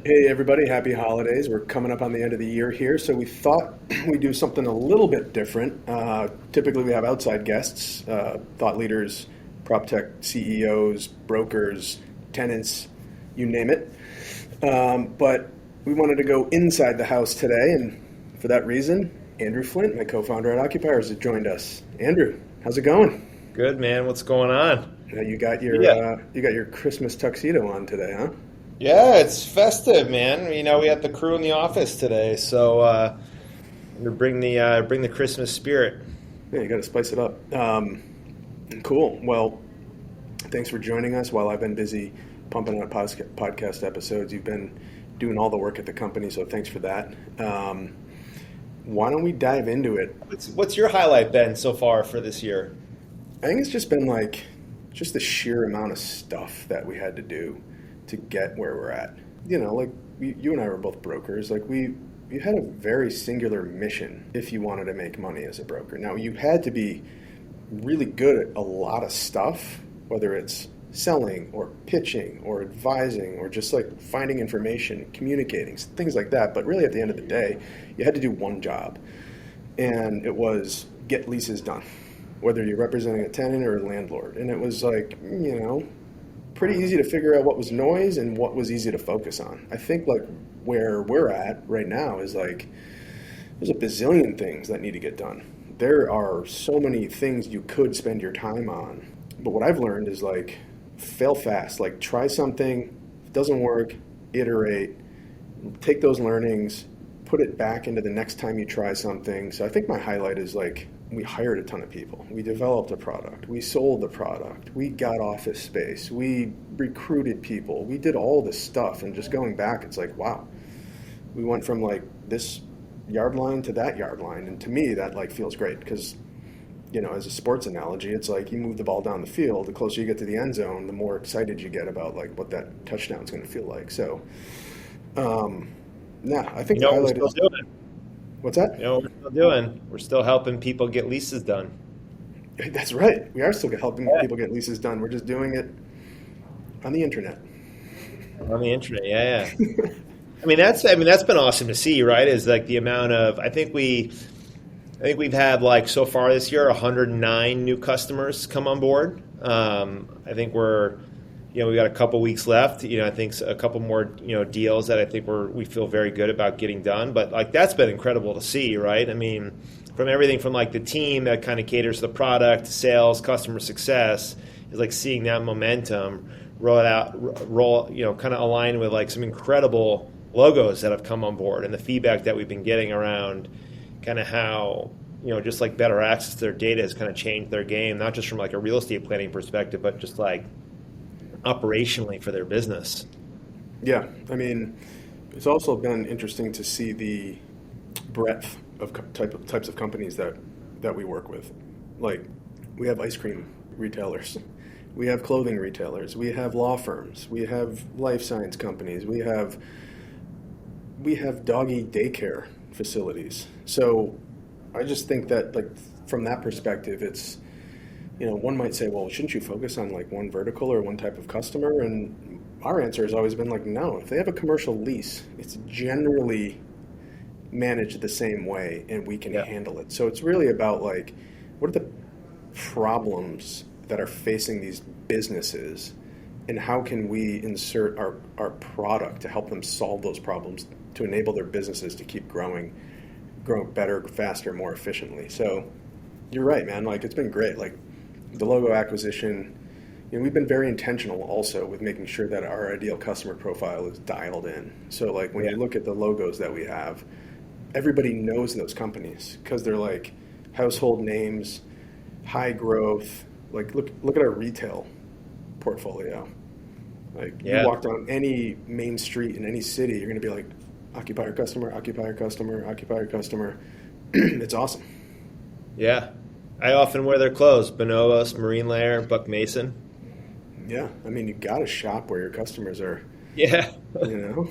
Hey everybody, happy holidays. We're coming up on the end of the year here, so we thought we'd do something a little bit different. Typically we have outside guests, thought leaders, proptech CEOs, brokers, tenants, you name it. But we wanted to go inside the house today, and for that reason, Andrew Flint, my co-founder at Occupiers, has joined us. Andrew, how's it going? Good, man. What's going on? Yeah. You got your Christmas tuxedo on today, huh? Yeah, it's festive, man. We had the crew in the office today, so we bring the Christmas spirit. Yeah, you got to spice it up. Cool. Well, thanks for joining us while I've been busy pumping out podcast episodes. You've been doing all the work at the company, so thanks for that. Why don't we dive into it? What's your highlight been so far for this year? I think it's just been just the sheer amount of stuff that we had to do to get where we're at. You and I were both brokers. You had a very singular mission if you wanted to make money as a broker. Now, you had to be really good at a lot of stuff, whether it's selling or pitching or advising or just finding information, communicating, things like that. But really at the end of the day, you had to do one job, and it was get leases done, whether you're representing a tenant or a landlord. And it was pretty easy to figure out what was noise and what was easy to focus on. I think where we're at right now is there's a bazillion things that need to get done. There are so many things you could spend your time on. But what I've learned is fail fast. Try something, if it doesn't work, iterate, take those learnings, put it back into the next time you try something. So I think my highlight is we hired a ton of people. We developed a product. We sold the product. We got office space. We recruited people. We did all this stuff. And just going back, it's wow. We went from this yard line to that yard line. And to me, that feels great because, as a sports analogy, it's you move the ball down the field. The closer you get to the end zone, the more excited you get about what that touchdown is going to feel like. So, I think the highlight is... What's that? What we're still doing? We're still helping people get leases done. That's right. We are still helping people get leases done. We're just doing it on the internet. On the internet, yeah. That's been awesome to see, right? Is the amount of I think we've had so far this year 109 new customers come on board. I think we got a couple weeks left. I think a couple more, deals that I think we feel very good about getting done. But that's been incredible to see, right? From everything from the team that kind of caters to the product, sales, customer success, is seeing that momentum roll, kind of align with some incredible logos that have come on board, and the feedback that we've been getting around kind of how just better access to their data has kind of changed their game, not just from a real estate planning perspective, but just operationally for their business. Yeah, it's also been interesting to see the breadth of types of companies that we work with. We have ice cream retailers, we have clothing retailers, we have law firms, we have life science companies, we have doggy daycare facilities. So I just think that from that perspective, it's one might say, well, shouldn't you focus on one vertical or one type of customer? And our answer has always been no. If they have a commercial lease, it's generally managed the same way, and we can handle it. So it's really about what are the problems that are facing these businesses, and how can we insert our product to help them solve those problems to enable their businesses to keep growing better, faster, more efficiently. So you're right, man. It's been great. The logo acquisition, we've been very intentional also with making sure that our ideal customer profile is dialed in. So when you look at the logos that we have, everybody knows those companies because they're household names, high growth. Look at our retail portfolio. You walk down any main street in any city, you're going to be occupier customer, occupier customer, occupier customer. It's awesome. Yeah. I often wear their clothes, Bonobos, Marine Layer, Buck Mason. Yeah, you got to shop where your customers are. Yeah. I go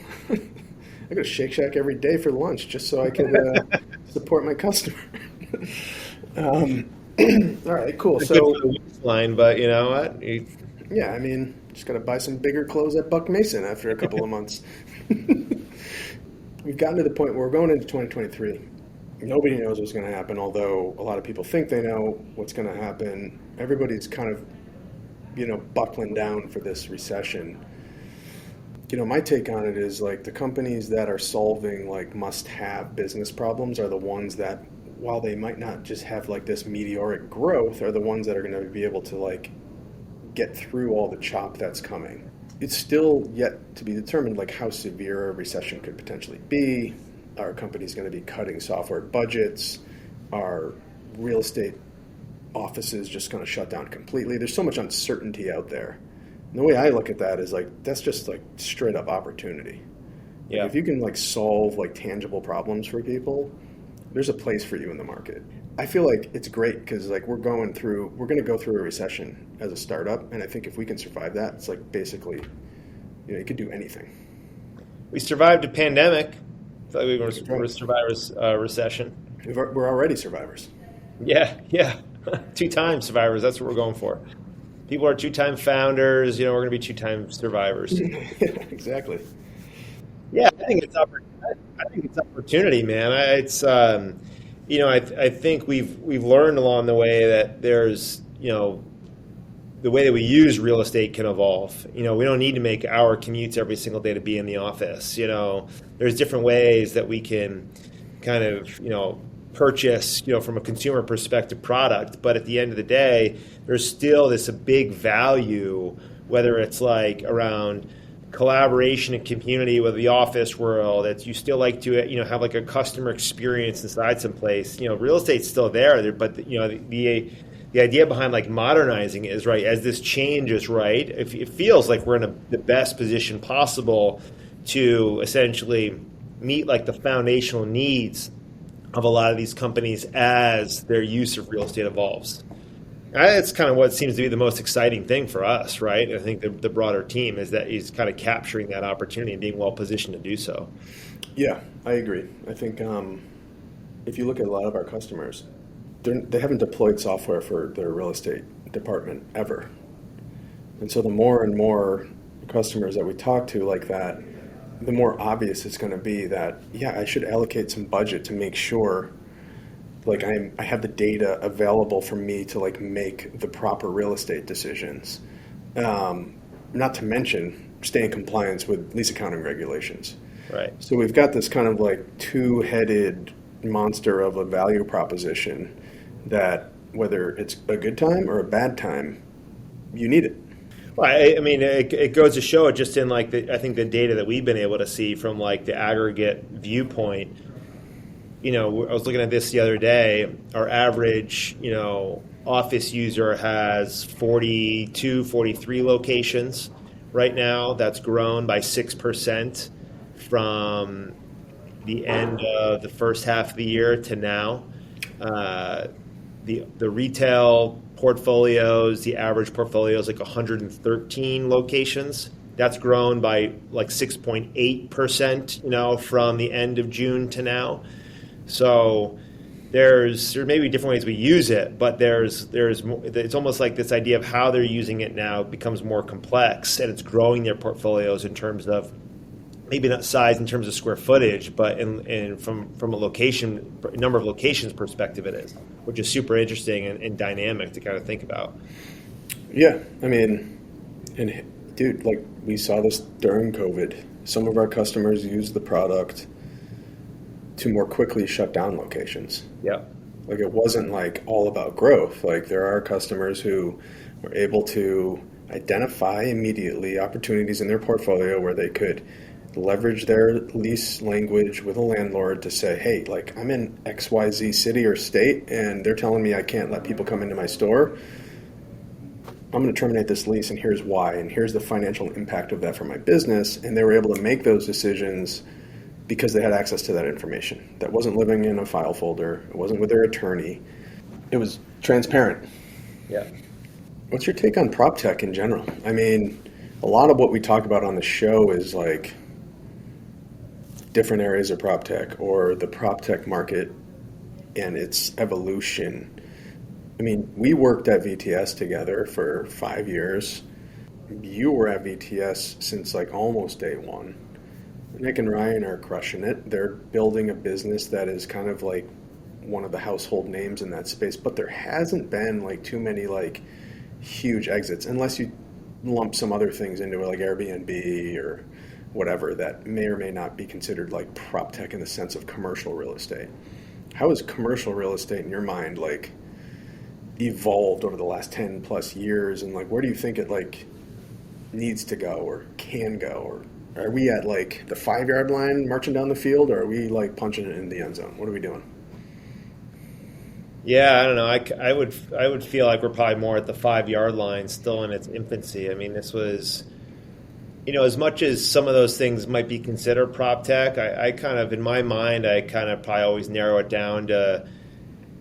to Shake Shack every day for lunch just so I can support my customer. All right, cool. So, line, but you know what? Yeah, just got to buy some bigger clothes at Buck Mason after a couple of months. we've gotten to the point where we're going into 2023. Nobody knows what's going to happen, although a lot of people think they know what's going to happen. Everybody's kind of, buckling down for this recession. My take on it is like the companies that are solving like must-have business problems are the ones that, while they might not just have like this meteoric growth, are the ones that are going to be able to like get through all the chop that's coming. It's still yet to be determined like how severe a recession could potentially be. Are companies going to be cutting software budgets? Are real estate offices just going to shut down completely? There's so much uncertainty out there. And the way I look at that is like, that's just like straight up opportunity. Yeah. Like if you can like solve like tangible problems for people, there's a place for you in the market. I feel like it's great because like we're going to go through a recession as a startup. And I think if we can survive that, it's like basically, you could do anything. We survived a pandemic. I feel like we were survivors recession. We're already survivors. Yeah. 2-time survivors. That's what we're going for. People are 2-time founders. We're going to be 2-time survivors. Yeah, exactly. Yeah, I think it's opportunity, man. I think we've learned along the way that there's, the way that we use real estate can evolve. We don't need to make our commutes every single day to be in the office. There's different ways that we can kind of, purchase, from a consumer perspective product. But at the end of the day, there's still a big value, whether it's like around collaboration and community with the office world, that you still like to, have like a customer experience inside some place. Real estate's still there, but the idea behind like modernizing it is right. As this changes, right, it feels like we're in the best position possible to essentially meet like the foundational needs of a lot of these companies as their use of real estate evolves. That's kind of what seems to be the most exciting thing for us, right? I think the broader team is that he's kind of capturing that opportunity and being well positioned to do so. Yeah, I agree. I think if you look at a lot of our customers, they haven't deployed software for their real estate department ever. And so the more and more customers that we talk to like that, the more obvious it's going to be that, yeah, I should allocate some budget to make sure like I have the data available for me to like make the proper real estate decisions. Not to mention stay in compliance with lease accounting regulations. Right. So we've got this kind of like two-headed monster of a value proposition that whether it's a good time or a bad time, you need it. Well, I mean, it goes to show it just in like I think the data that we've been able to see from like the aggregate viewpoint. I was looking at this the other day. Our average, office user has 42, 43 locations right now. That's grown by 6% from the end of the first half of the year to now. The retail portfolios, the average portfolio is like 113 locations. That's grown by like 6.8%, from the end of June to now. So there may be different ways we use it, but there's more, it's almost like this idea of how they're using it now becomes more complex, and it's growing their portfolios in terms of maybe not size in terms of square footage, but from a number of locations perspective, it is, which is super interesting and dynamic to kind of think about. Yeah, I mean, and dude, like we saw this during COVID. Some of our customers used the product to more quickly shut down locations. Yeah. Like it wasn't like all about growth. Like there are customers who were able to identify immediately opportunities in their portfolio where they could leverage their lease language with a landlord to say, hey, like I'm in XYZ city or state and they're telling me I can't let people come into my store. I'm going to terminate this lease and here's why. And here's the financial impact of that for my business. And they were able to make those decisions because they had access to that information. That wasn't living in a file folder. It wasn't with their attorney. It was transparent. Yeah. What's your take on proptech in general? I mean, a lot of what we talk about on the show is like different areas of proptech or the proptech market and its evolution. I mean, we worked at VTS together for 5 years. You were at VTS since like almost day one. Nick and Ryan are crushing it. They're building a business that is kind of like one of the household names in that space, but there hasn't been like too many like huge exits unless you lump some other things into it like Airbnb or whatever that may or may not be considered like prop tech in the sense of commercial real estate. How has commercial real estate in your mind like evolved over the last 10 plus years, and like where do you think it like needs to go or can go, or are we at like the 5 yard line marching down the field, or are we like punching it in the end zone? What are we doing? Yeah, I don't know. I would feel like we're probably more at the 5 yard line, still in its infancy. I mean, this was, as much as some of those things might be considered prop tech, I kind of, in my mind, I kind of probably always narrow it down to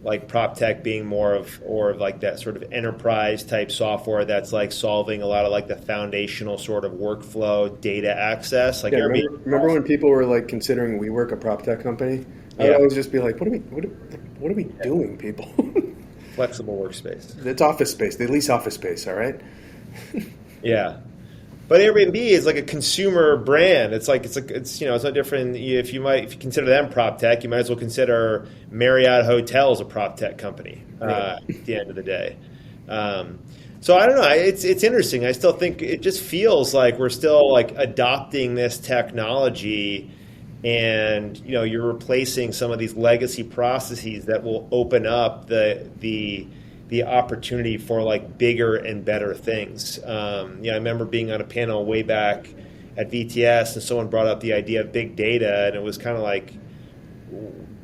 like prop tech being more of, or of like that sort of enterprise type software that's like solving a lot of like the foundational sort of workflow data access. Like, yeah, remember when people were like considering WeWork a prop tech company? I would always just be like, what are we doing, people? Flexible workspace. It's office space. They lease office space, all right? Yeah. But Airbnb is like a consumer brand. It's no different. If you consider them prop tech, you might as well consider Marriott Hotels a prop tech company at the end of the day. So I don't know. It's interesting. I still think it just feels like we're still like adopting this technology, and you're replacing some of these legacy processes that will open up the opportunity for like bigger and better things. I remember being on a panel way back at VTS, and someone brought up the idea of big data, and it was kind of like,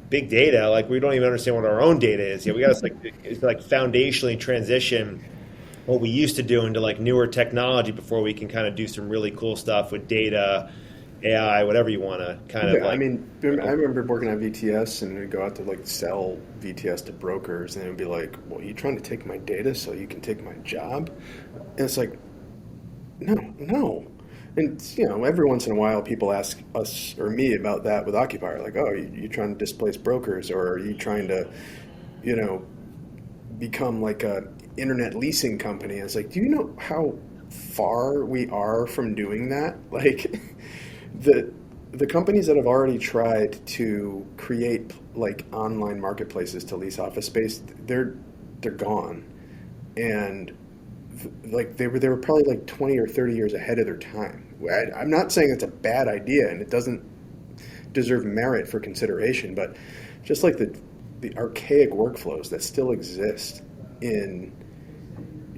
big data, like we don't even understand what our own data is. We got to like foundationally transition what we used to do into like newer technology before we can kind of do some really cool stuff with data, AI, whatever you want to kind of like. I mean, I remember working at VTS, and we'd go out to like sell VTS to brokers, and it would be like, well, you trying to take my data so you can take my job? And it's like, no. And, every once in a while people ask us or me about that with Occupier, like, oh, you trying to displace brokers, or are you trying to, become like a internet leasing company? And it's like, do you know how far we are from doing that? Like, the companies that have already tried to create like online marketplaces to lease office space, they're gone, and like they were probably like 20 or 30 years ahead of their time. I'm not saying it's a bad idea and it doesn't deserve merit for consideration, but just like the archaic workflows that still exist in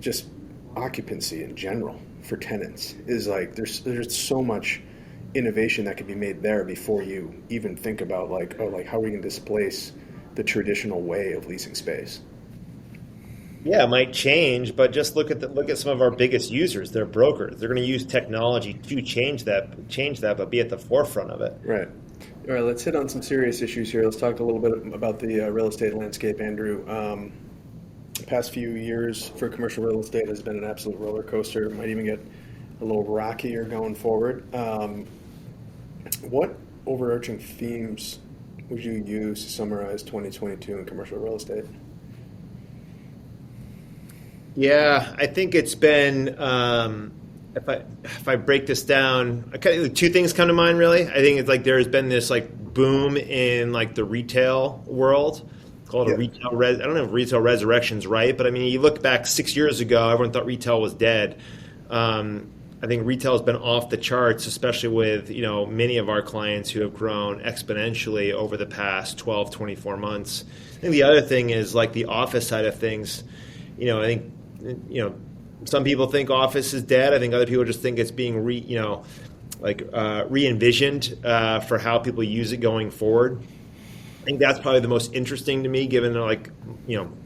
just occupancy in general for tenants is like there's so much innovation that could be made there before you even think about like, oh, like how are we going to displace the traditional way of leasing space? Yeah, it might change, but just look at some of our biggest users. They're brokers. They're going to use technology to change that, but be at the forefront of it. Right. All right, let's hit on some serious issues here. Let's talk a little bit about the real estate landscape, Andrew. The past few years for commercial real estate has been an absolute roller coaster. It might even get a little rockier going forward. What overarching themes would you use to summarize 2022 in commercial real estate? Yeah, I think it's been, if I break this down, two things come to mind really. I think it's like there's been this like boom in like the retail world. It's called a retail I don't know if retail resurrection's right, but I mean, you look back 6 years ago, everyone thought retail was dead. I think retail has been off the charts, especially with, many of our clients who have grown exponentially over the past 12, 24 months. I think the other thing is like the office side of things. I think, some people think office is dead. I think other people just think it's being re-envisioned for how people use it going forward. I think that's probably the most interesting to me, given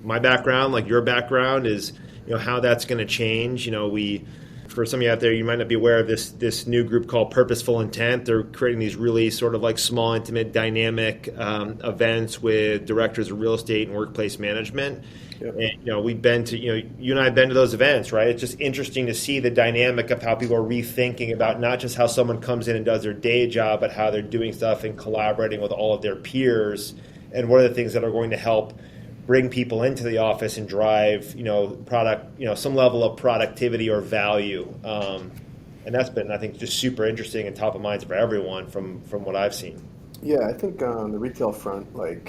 my background, like your background is, how that's going to change. For some of you out there, you might not be aware of this new group called Purposeful Intent. They're creating these really sort of like small, intimate, dynamic events with directors of real estate and workplace management. Yep. And we've been to you and I have been to those events, right? It's just interesting to see the dynamic of how people are rethinking about not just how someone comes in and does their day job, but how they're doing stuff and collaborating with all of their peers, and what are the things that are going to help bring people into the office and drive, product, some level of productivity or value. And that's been, I think, just super interesting and top of mind for everyone from what I've seen. Yeah, I think on the retail front, the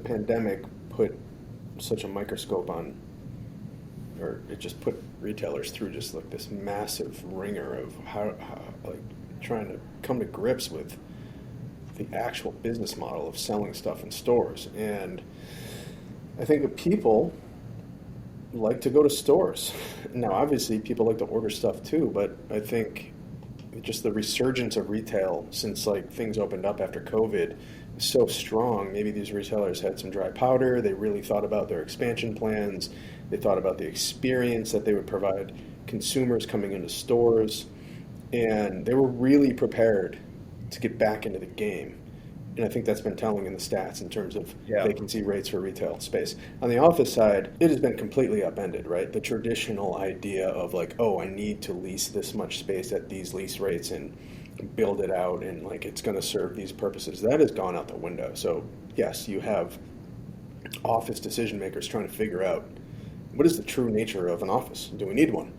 pandemic put such a microscope on, or it just put retailers through just like this massive ringer of how like trying to come to grips with the actual business model of selling stuff in stores. And I think that people like to go to stores. Now, obviously, people like to order stuff too, but I think just the resurgence of retail since like things opened up after COVID is so strong. Maybe these retailers had some dry powder. They really thought about their expansion plans. They thought about the experience that they would provide consumers coming into stores, and they were really prepared to get back into the game. And I think that's been telling in the stats in terms of vacancy rates for retail space. On the office side, it has been completely upended, right? The traditional idea of like, oh, I need to lease this much space at these lease rates and build it out and like it's going to serve these purposes, that has gone out the window. So yes, you have office decision makers trying to figure out what is the true nature of an office? Do we need one?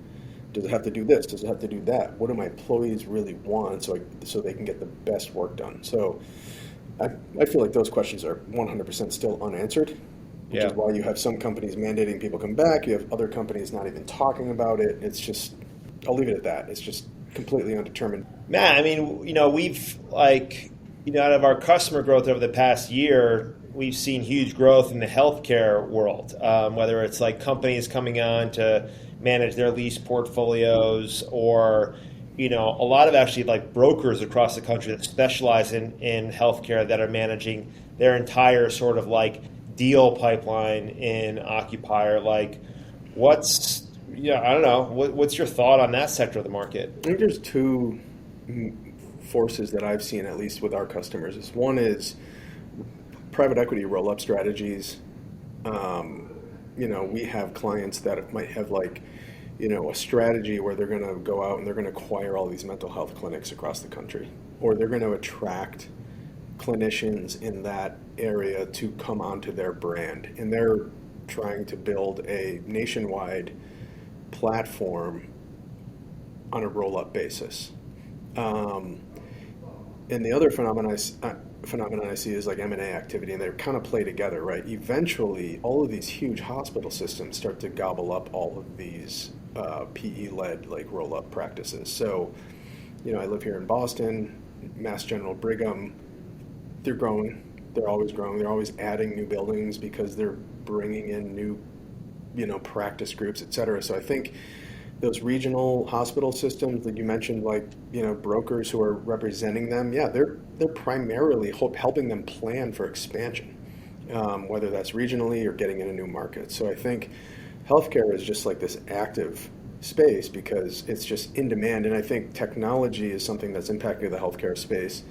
Does it have to do this? Does it have to do that? What do my employees really want so they can get the best work done? So I feel like those questions are 100% still unanswered, which is why you have some companies mandating people come back. You have other companies not even talking about it. It's just, I'll leave it at that. It's just completely undetermined. Matt, I mean, we've out of our customer growth over the past year, we've seen huge growth in the healthcare world, whether it's like companies coming on to manage their lease portfolios or a lot of actually like brokers across the country that specialize in healthcare that are managing their entire sort of like deal pipeline in Occupier. Like, I don't know. What's your thought on that sector of the market? I think there's two forces that I've seen, at least with our customers. One is private equity roll-up strategies. We have clients that might have like, a strategy where they're going to go out and they're going to acquire all these mental health clinics across the country, or they're going to attract clinicians in that area to come onto their brand. And they're trying to build a nationwide platform on a roll-up basis. And the other phenomenon I see is like M&A activity, and they kind of play together, right? Eventually, all of these huge hospital systems start to gobble up all of these PE-led like roll-up practices. So, I live here in Boston, Mass General Brigham. They're growing. They're always growing. They're always adding new buildings because they're bringing in new, practice groups, et cetera. So I think those regional hospital systems that you mentioned, like, brokers who are representing them, they're primarily helping them plan for expansion, whether that's regionally or getting into new markets. So I think healthcare is just like this active space because it's just in demand. And I think technology is something that's impacting the healthcare space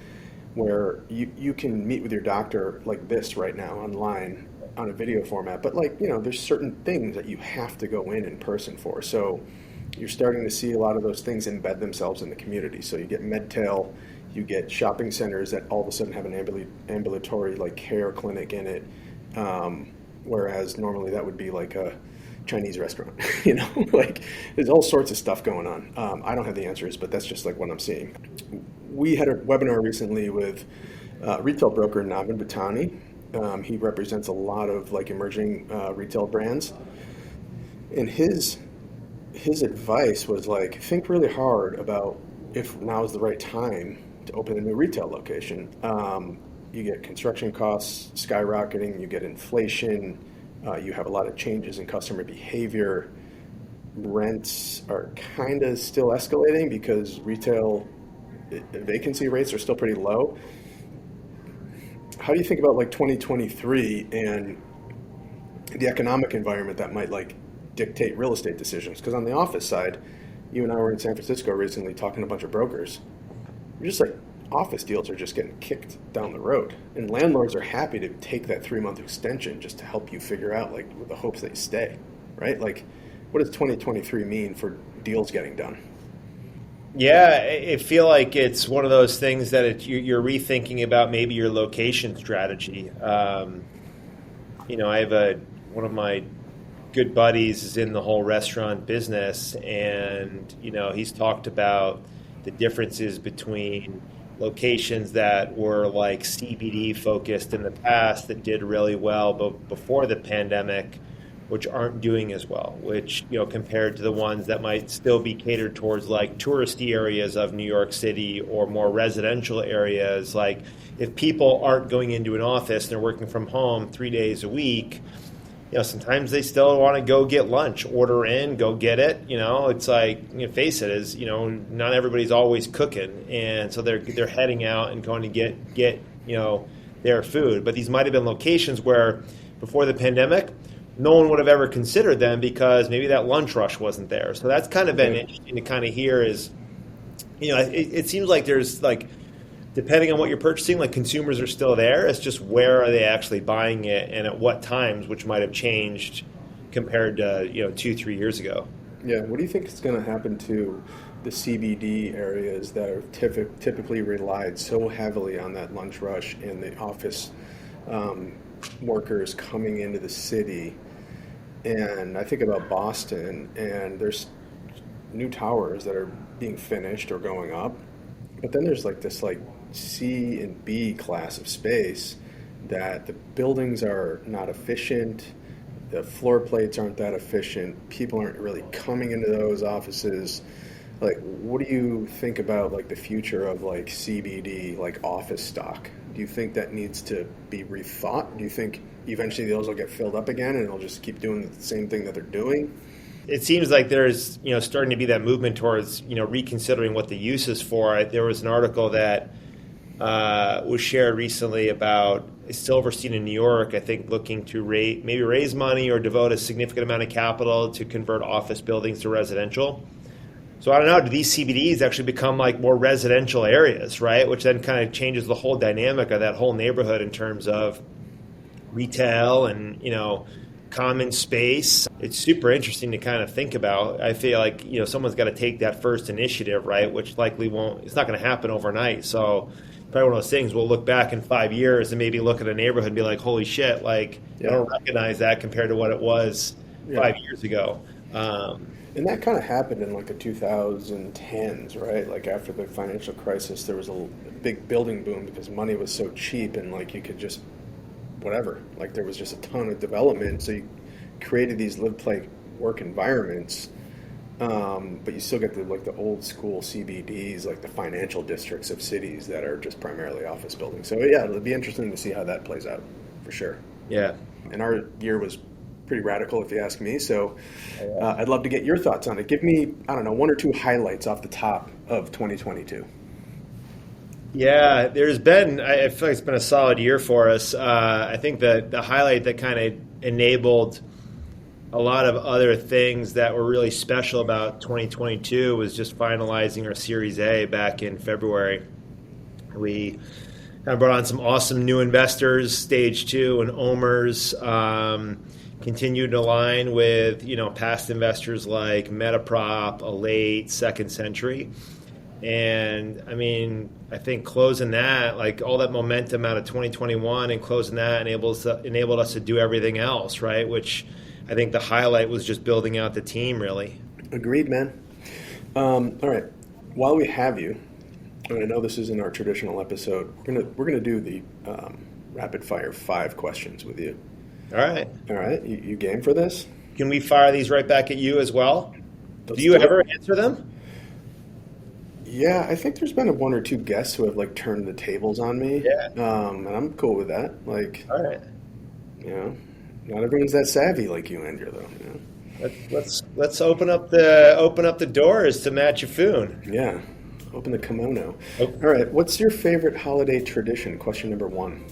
where you can meet with your doctor like this right now online on a video format. But there's certain things that you have to go in person for. So you're starting to see a lot of those things embed themselves in the community. So you get MedTail, you get shopping centers that all of a sudden have an ambulatory like care clinic in it, whereas normally that would be like a Chinese restaurant. Like there's all sorts of stuff going on. I don't have the answers, but that's just like what I'm seeing. We had a webinar recently with retail broker Navin Bhatani. He represents a lot of like emerging retail brands, and his advice was like, think really hard about if now is the right time to open a new retail location. You get construction costs skyrocketing, you get inflation, you have a lot of changes in customer behavior. Rents are kind of still escalating because retail vacancy rates are still pretty low. How do you think about like 2023 and the economic environment that might like dictate real estate decisions? Because on the office side, you and I were in San Francisco recently talking to a bunch of brokers. You're just like, office deals are just getting kicked down the road, and landlords are happy to take that 3-month extension just to help you figure out like with the hopes that you stay, right? Like, what does 2023 mean for deals getting done? Yeah, I feel like it's one of those things that you're rethinking about maybe your location strategy. I have one of my good buddies is in the whole restaurant business, and he's talked about the differences between locations that were like CBD focused in the past that did really well before the pandemic, which aren't doing as well, which, compared to the ones that might still be catered towards like touristy areas of New York City or more residential areas. Like if people aren't going into an office and they're working from home 3 days a week, sometimes they still want to go get lunch, order in, go get it. It's like, face it, is, not everybody's always cooking. And so they're heading out and going to get their food. But these might have been locations where before the pandemic, no one would have ever considered them because maybe that lunch rush wasn't there. So that's kind of been interesting to kind of hear is, it seems like there's like, depending on what you're purchasing, like consumers are still there. It's just where are they actually buying it and at what times, which might have changed compared to 2-3 years ago. Yeah, what do you think is going to happen to the CBD areas that are typically relied so heavily on that lunch rush and the office workers coming into the city? And I think about Boston, and there's new towers that are being finished or going up, but then there's like this like C and B class of space that the buildings are not efficient, the floor plates aren't that efficient, people aren't really coming into those offices. Like, what do you think about like the future of like CBD, like office stock? Do you think that needs to be rethought? Do you think eventually those will get filled up again and they'll just keep doing the same thing that they're doing? It seems like there's starting to be that movement towards reconsidering what the use is for. There was an article that was shared recently about Silverstein in New York, I think, looking to raise money or devote a significant amount of capital to convert office buildings to residential. So I don't know, do these CBDs actually become like more residential areas, right? Which then kind of changes the whole dynamic of that whole neighborhood in terms of retail and, common space. It's super interesting to kind of think about. I feel like, someone's got to take that first initiative, right? Which likely it's not going to happen overnight. So probably one of those things we'll look back in 5 years and maybe look at a neighborhood and be like, holy shit, like I don't recognize that compared to what it was 5 years ago. And that kind of happened in like the 2010s, right? Like after the financial crisis, there was a big building boom because money was so cheap and like you could just whatever. Like there was just a ton of development. So you created these live, play, work environments, but you still get the old school CBDs, like the financial districts of cities that are just primarily office buildings. So yeah, it'll be interesting to see how that plays out for sure. Yeah. And our year was pretty radical, if you ask me. So I'd love to get your thoughts on it. Give me, I don't know, 1 or 2 highlights off the top of 2022. Yeah, I feel like it's been a solid year for us. I think the highlight that kind of enabled a lot of other things that were really special about 2022 was just finalizing our Series A back in February. We kind of brought on some awesome new investors, Stage 2 and OMERS, continued to align with past investors like Metaprop, Elate, Second Century. And I mean, I think closing that, like all that momentum out of 2021 and closing that enabled us to do everything else, right? Which I think the highlight was just building out the team, really. Agreed, man. All right. While we have you, and I know this isn't our traditional episode, we're gonna do the rapid fire 5 questions with you. All right. All right. You game for this? Can we fire these right back at you as well? Let's do you ever answer them? Yeah, I think there's been 1 or 2 guests who have like turned the tables on me. Yeah. And I'm cool with that. Like, all right. Not everyone's that savvy like you, Andrew, though. Let's open up the doors to Matt Giffune. Yeah. Open the kimono. Oh. All right. What's your favorite holiday tradition? Question number 1.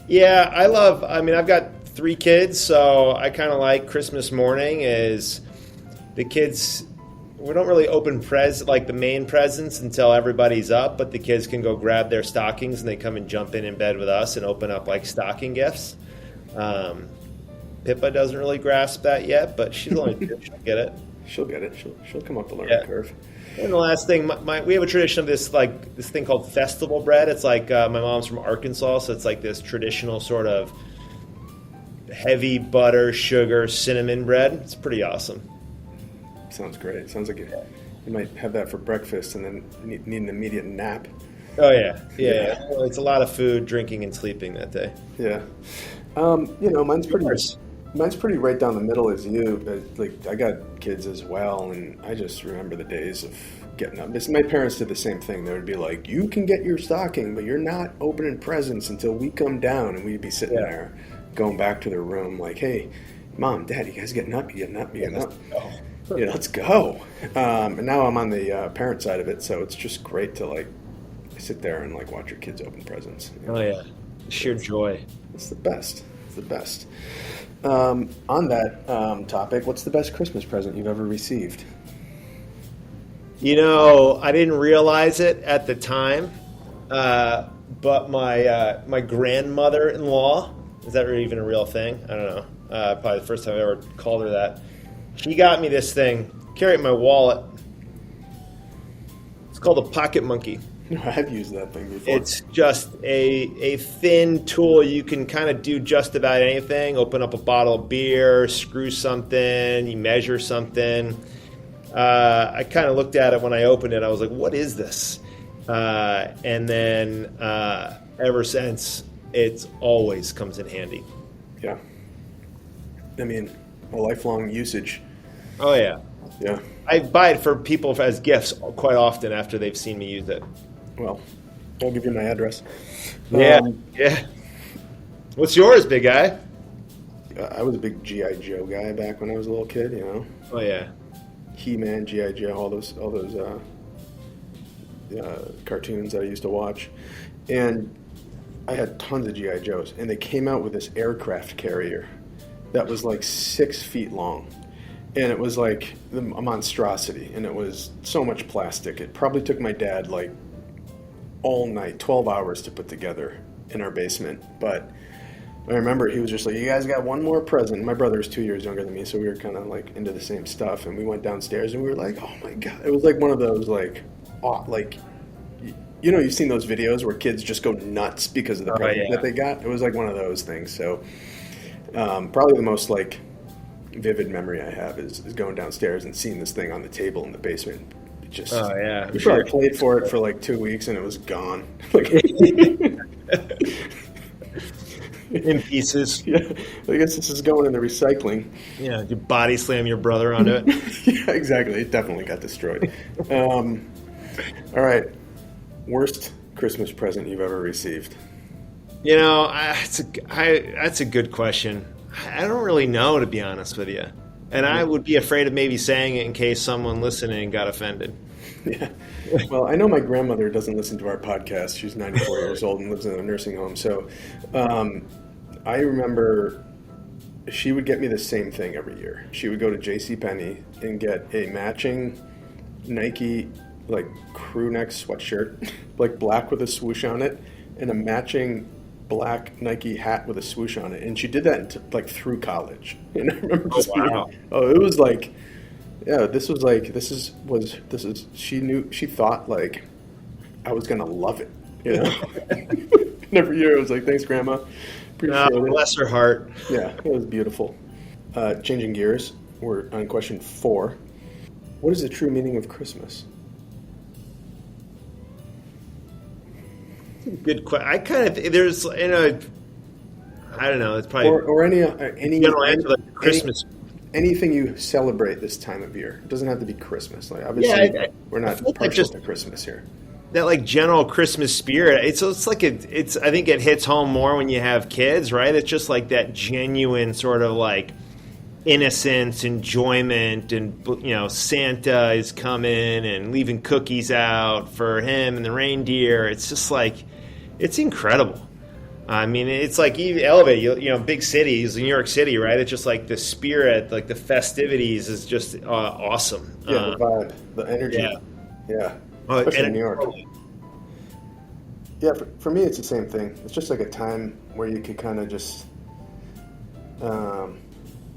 Yeah, I've got 3 kids, so I kind of like Christmas morning is the kids. We don't really open the main presents until everybody's up, but the kids can go grab their stockings and they come and jump in bed with us and open up like stocking gifts. Pippa doesn't really grasp that yet, but she's only 2. She'll get it. She'll get it. She'll come up the learning curve. And the last thing, we have a tradition of this thing called festival bread. It's like my mom's from Arkansas, so it's like this traditional sort of heavy butter, sugar, cinnamon bread. It's pretty awesome. Sounds great. Sounds like you might have that for breakfast and then need an immediate nap. Oh yeah. Well, it's a lot of food, drinking, and sleeping that day. Yeah. Mine's pretty right down the middle as you. Like I got kids as well, and I just remember the days of getting up. My parents did the same thing. They would be like, "You can get your stocking, but you're not opening presents until we come down," and we'd be sitting there, going back to their room, like, "Hey, Mom, Dad, you guys getting up? You getting up? You getting up? Yeah, let's go." And now I'm on the parent side of it, so it's just great to like sit there and like watch your kids open presents. Oh yeah, sheer joy. It's the best. It's the best. On that topic, what's the best Christmas present you've ever received? I didn't realize it at the time, but my grandmother-in-law, is that even a real thing? I don't know. Probably the first time I ever called her that. She got me this thing, carry it in my wallet. It's called a pocket monkey. I've used that thing before. It's just a thin tool. You can kind of do just about anything. Open up a bottle of beer, screw something, you measure something. I kind of looked at it when I opened it. I was like, what is this? And then ever since, it always comes in handy. Yeah. I mean, a lifelong usage. Oh, yeah. Yeah. I buy it for people as gifts quite often after they've seen me use it. Well, I'll give you my address. Yeah. What's yours, big guy? I was a big G.I. Joe guy back when I was a little kid, Oh, yeah. He-Man, G.I. Joe, all those cartoons that I used to watch. And I had tons of G.I. Joes. And they came out with this aircraft carrier that was like 6 feet long. And it was like a monstrosity. And it was so much plastic. It probably took my dad like all night, 12 hours to put together in our basement. But I remember he was just like, "You guys got one more present." My brother was 2 years younger than me, so we were kind of like into the same stuff. And we went downstairs and we were like, "Oh my God." It was like one of those you've seen those videos where kids just go nuts because of the present that they got. It was like one of those things. So probably the most like vivid memory I have is going downstairs and seeing this thing on the table in the basement. Just, we probably played for it for like 2 weeks and it was gone. In pieces. Yeah, I guess this is going in the recycling. Yeah, you body slam your brother onto it. Yeah, exactly. It definitely got destroyed. All right. Worst Christmas present you've ever received? That's a good question. I don't really know, to be honest with you. And I would be afraid of maybe saying it in case someone listening got offended. Yeah. Well, I know my grandmother doesn't listen to our podcast. She's 94 years old and lives in a nursing home. So I remember she would get me the same thing every year. She would go to JCPenney and get a matching Nike like crew neck sweatshirt, like black with a swoosh on it, and a matching black Nike hat with a swoosh on it. And she did that through college. And I remember it was like, yeah, she thought like I was going to love it, And every year I was like, "Thanks, Grandma. Appreciate it." Bless her heart. Yeah, it was beautiful. Changing gears, we're on question 4. What is the true meaning of Christmas? Good question. I kind of there's I don't know. It's probably or any general answer like Christmas. Anything you celebrate this time of year. It doesn't have to be Christmas. Like obviously, we're not partial to Christmas here. That like general Christmas spirit. It's like it's. I think it hits home more when you have kids, right? It's just like that genuine sort of like innocence, enjoyment, and Santa is coming and leaving cookies out for him and the reindeer. It's just like it's incredible. I mean, it's like you elevate, big cities, New York City, right? It's just like the spirit, like the festivities is just awesome. Yeah, the vibe, the energy. Yeah. Especially in New York. Yeah, for me, it's the same thing. It's just like a time where you could kind of just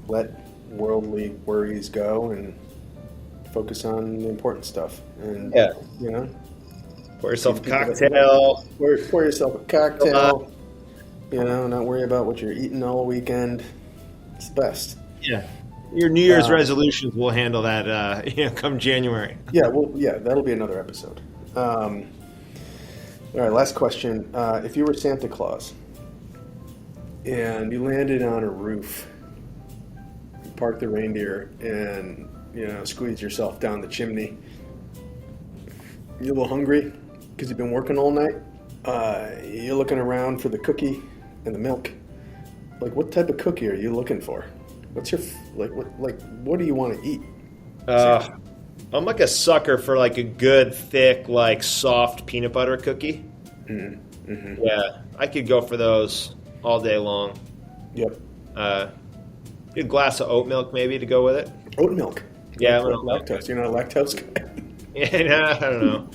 let worldly worries go and focus on the important stuff. And, pour yourself a cocktail. Pour yourself a cocktail. Not worry about what you're eating all weekend. It's the best. Yeah. Your New Year's resolutions will handle that come January. Yeah, that'll be another episode. All right, last question. If you were Santa Claus and you landed on a roof, you parked the reindeer, and squeeze yourself down the chimney, you're a little hungry because you've been working all night. You're looking around for the cookie and the milk. Like, what type of cookie are you looking for? What's your what do you want to eat? I'm like a sucker for like a good, thick, like soft peanut butter cookie. Mm-hmm. Yeah, I could go for those all day long. Yep. A glass of oat milk maybe to go with it. Oat milk. Yeah, lactose. You're not a lactose guy. Yeah, I don't know.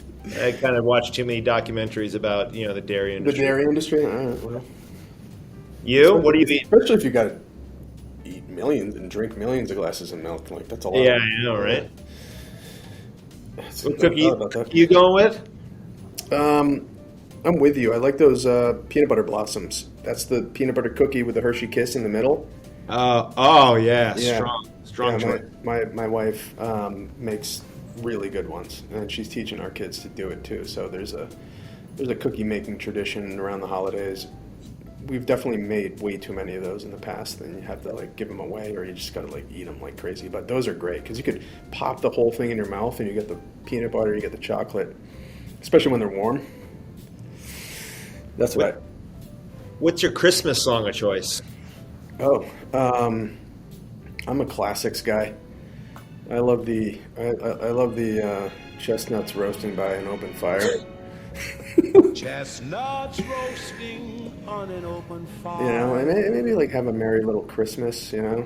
I kind of watch too many documentaries about the dairy industry. The dairy industry. All right, well. You? What do you eat? Especially if you got to eat millions and drink millions of glasses of milk. Like, that's a lot. Yeah, I know, right? What cookie you going with? I'm with you. I like those peanut butter blossoms. That's the peanut butter cookie with the Hershey Kiss in the middle. Yeah. Strong choice. My wife makes really good ones, and she's teaching our kids to do it too. So there's a cookie making tradition around the holidays. We've definitely made way too many of those in the past, and you have to like give them away, or you just gotta like eat them like crazy. But those are great because you could pop the whole thing in your mouth, and you get the peanut butter, you get the chocolate, especially when they're warm. That's right. What's your Christmas song of choice? I'm a classics guy. I love the chestnuts roasting by an open fire. Chestnuts roasting on an open fire. And maybe like have a merry little Christmas. I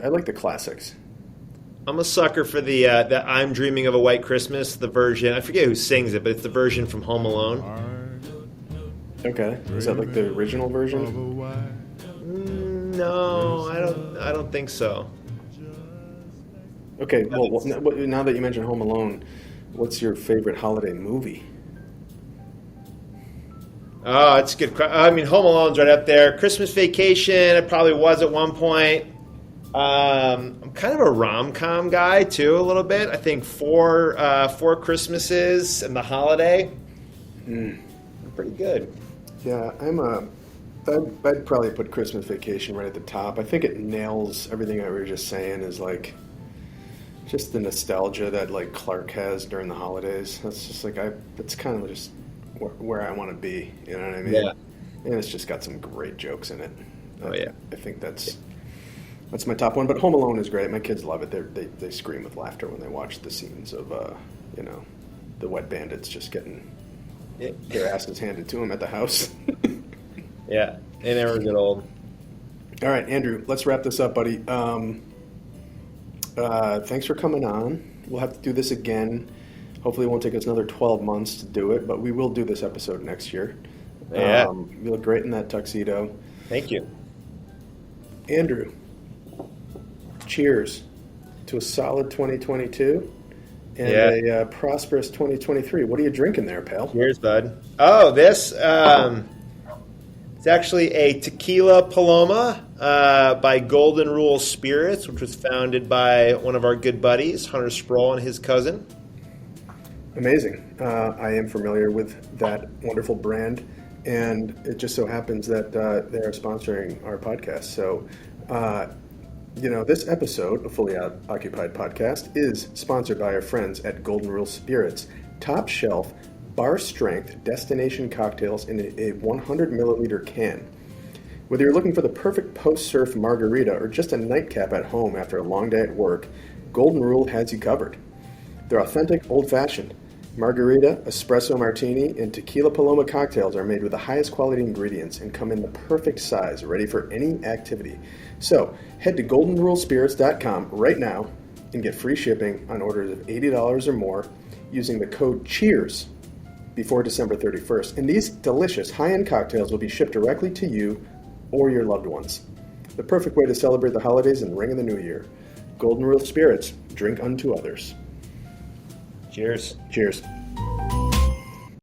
like the classics. I'm a sucker for the "I'm Dreaming of a White Christmas," the version. I forget who sings it, but it's the version from Home Alone. Okay, is that like the original version? No, I don't think so. Okay, well, now that you mentioned Home Alone, what's your favorite holiday movie? Oh, it's good. I mean, Home Alone's right up there. Christmas Vacation, it probably was at one point. I'm kind of a rom-com guy too, a little bit. I think Four Christmases and The Holiday. Pretty good. Yeah, I'd probably put Christmas Vacation right at the top. I think it nails everything I was just saying. Is like just the nostalgia that like Clark has during the holidays. That's just like it's kind of just where I want to be. You know what I mean? Yeah. And it's just got some great jokes in it. Oh yeah. I think that's my top one. But Home Alone is great. My kids love it. They scream with laughter when they watch the scenes of the wet bandits just getting their asses handed to them at the house. Yeah, they never get old. All right, Andrew, let's wrap this up, buddy. Thanks for coming on. We'll have to do this again. Hopefully it won't take us another 12 months to do it, but we will do this episode next year. Yeah. You look great in that tuxedo. Thank you. Andrew, cheers to a solid 2022 and a prosperous 2023. What are you drinking there, pal? Cheers, bud. Oh, this... it's actually a Tequila Paloma by Golden Rule Spirits, which was founded by one of our good buddies, Hunter Sproul, and his cousin. Amazing. I am familiar with that wonderful brand, and it just so happens that they are sponsoring our podcast. So, this episode of Fully Occupied Podcast is sponsored by our friends at Golden Rule Spirits, top shelf, bar strength destination cocktails in a 100 milliliter can. Whether you're looking for the perfect post-surf margarita or just a nightcap at home after a long day at work, Golden Rule has you covered. They're authentic, old-fashioned. Margarita, espresso martini, and tequila paloma cocktails are made with the highest quality ingredients and come in the perfect size, ready for any activity. So, head to goldenrulespirits.com right now and get free shipping on orders of $80 or more using the code CHEERS before December 31st. And these delicious high-end cocktails will be shipped directly to you or your loved ones. The perfect way to celebrate the holidays and ring in the new year. Golden Rule Spirits, drink unto others. Cheers. Cheers.